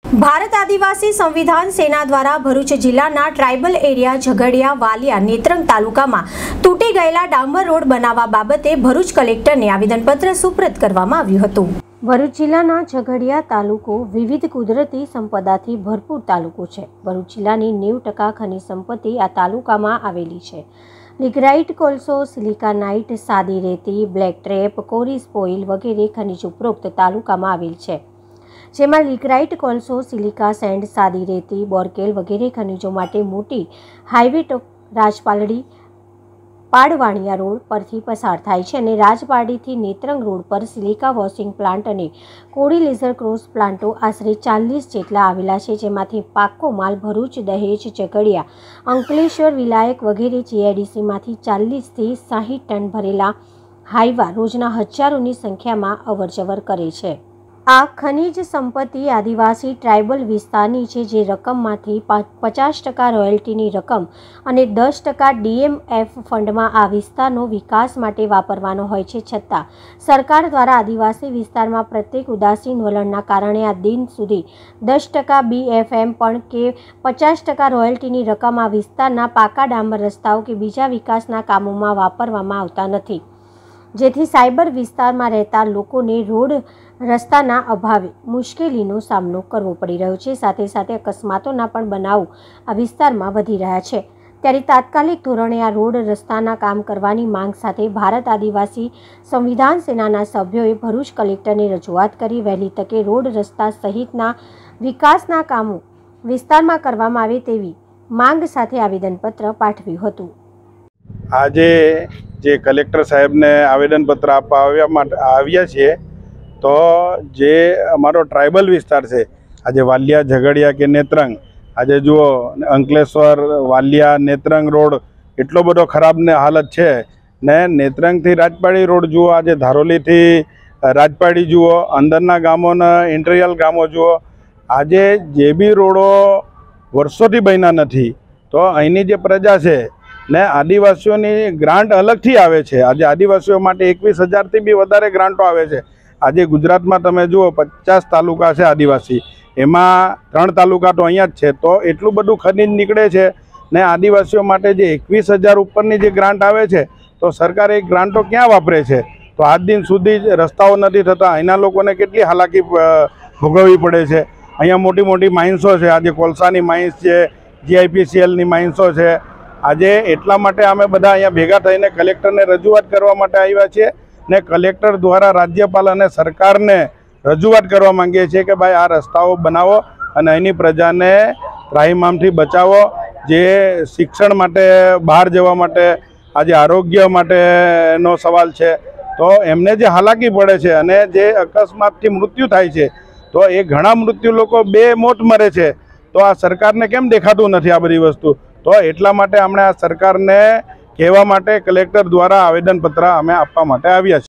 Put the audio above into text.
ભારત આદિવાસી સંવિધાન સેના દ્વારા ભરૂચ જિલ્લાના ટ્રાઇબલ એરિયા ઝઘડિયા વાલિયા નેત્રંગ તાલુકામાં તૂટી ગયેલા ડામર રોડ બનાવવા બાબતે ભરૂચ કલેક્ટરને આવેદનપત્ર સુપ્રત કરવામાં આવ્યું હતું। ભરૂચ જિલ્લાના ઝઘડિયા તાલુકો વિવિધ કુદરતી સંપદાથી ભરપૂર તાલુકો છે। ભરૂચ જિલ્લાની 90% ખનિજ સંપત્તિ આ તાલુકામાં આવેલી છે। લિગ્નાઇટ, કોલસો, સિલિકાનાઇટ, સાદી રેતી, બ્લેક ટ્રેપ, કોરી સ્પોઇલ વગેરે ખનિજ ઉપરોક્ત તાલુકામાં આવેલ છે, જેમાં લિગ્નાઇટ, કોલસો, સિલિકા સેન્ડ, સાદી રેતી, બોરકેલ વગેરે ખનિજો માટે મોટી હાઈવે રાજપાલડી પાડવાણિયા રોડ પરથી પસાર થાય છે અને રાજપારડીથી નેત્રંગ રોડ પર સિલિકા વોશિંગ પ્લાન્ટ અને કોડી લેઝર ક્રોસ પ્લાન્ટો આશરે 40 જેટલા આવેલા છે, જેમાંથી પાક્કો માલ ભરૂચ, દહેજ, ઝઘડિયા, અંકલેશ્વર, વિલાયક વગેરે જીઆઈડીસીમાંથી 40થી 60 ટન ભરેલા હાઈવા રોજના હજારોની સંખ્યામાં અવરજવર કરે છે। આ ખનિજ સંપત્તિ આદિવાસી ટ્રાઇબલ વિસ્તારની છે, જે રકમમાંથી 50% રોયલ્ટીની રકમ અને 10% ડીએમએફ ફંડમાં આ વિસ્તારનો વિકાસ માટે વાપરવાનો હોય છે, છતાં સરકાર દ્વારા આદિવાસી વિસ્તારમાં પ્રત્યેક ઉદાસીન વલણના કારણે આ દિન સુધી 10% બીએફએમ પણ કે 50% રોયલ્ટીની રકમ આ વિસ્તારના પાકા ડામર રસ્તાઓ કે બીજા વિકાસના કામોમાં વાપરવામાં આવતા નથી, જેથી સાયબર વિસ્તારમાં રહેતા લોકોને રોડ રસ્તાના અભાવે મુશ્કેલીનો સામનો કરવો પડી રહ્યો છે। સાથે સાથે અકસ્માતોના પણ બનાવો આ વિસ્તારમાં વધી રહ્યા છે, ત્યારે તાત્કાલિક ધોરણે આ રોડ રસ્તાના કામ કરવાની માંગ સાથે ભારત આદિવાસી સંવિધાન સેનાના સભ્યોએ ભરૂચ કલેક્ટરને રજૂઆત કરી વહેલી તકે રોડ રસ્તા સહિતના વિકાસના કામો વિસ્તારમાં કરવામાં આવે તેવી માંગ સાથે આવેદનપત્ર પાઠવ્યું હતું। આજે જે કલેક્ટર સાહેબને આવેદનપત્ર આપવા આવ્યા છીએ, તો જે અમારો ટ્રાઇબલ વિસ્તાર છે, આજે વાલિયા, ઝઘડિયા કે નેત્રંગ, આજે જુઓ અંકલેશ્વર, વાલિયા, નેત્રંગ રોડ એટલો બધો ખરાબ ને હાલત છે ને, નેત્રંગથી રાજપાડી રોડ જુઓ, આજે ધારોલીથી રાજપાડી જુઓ, અંદરના ગામોના ઇન્ટિરિયર ગામો જુઓ, આજે જે બી રોડો વર્ષોથી બન્યા નથી, તો અહીંની જે પ્રજા છે ને આદિવાસીઓની ગ્રાન્ટ અલગથી આવે છે। આજે આદિવાસીઓ માટે 21,000થી બી વધારે ગ્રાન્ટો આવે છે। આજે ગુજરાતમાં તમે જુઓ 50 તાલુકા છે આદિવાસી, એમાં 3 તાલુકા તો અહીંયા જ છે, તો એટલું બધું ખનીજ નીકળે છે ને આદિવાસીઓ માટે જે 21,000 ઉપરની જે ગ્રાન્ટ આવે છે, તો સરકાર એ ગ્રાન્ટો ક્યાં વાપરે છે? તો આજ દિન સુધી રસ્તાઓ નથી થતા, અહીંના લોકોને કેટલી હાલાકી ભોગવવી પડે છે। અહીંયા મોટી મોટી માઇન્સો છે, આજે કોલસાની માઇન્સ છે, જીઆઈપીસીએલની માઇન્સો છે। આજે એટલા માટે અમે બધા અહીંયા ભેગા થઈને કલેક્ટરને રજૂઆત કરવા માટે આવ્યા છીએ ને કલેક્ટર દ્વારા રાજ્યપાલ અને સરકારને રજૂઆત કરવા માંગીએ છીએ કે ભાઈ આ રસ્તાઓ બનાવો અને અહીંની પ્રજાને ત્રાહિમામથી બચાવો। જે શિક્ષણ માટે, બહાર જવા માટે, આજે આરોગ્ય માટેનો સવાલ છે, તો એમને જે હાલાકી પડે છે અને જે અકસ્માતથી મૃત્યુ થાય છે, તો એ ઘણા મૃત્યુ લોકો 2 મોત મરે છે, તો આ સરકારને કેમ દેખાતું નથી આ બધી વસ્તુ? તો એટલા માટે આપણે આ સરકારને કહેવા માટે કલેક્ટર દ્વારા આવેદનપત્ર અમે આપવા માટે આવ્યા છીએ।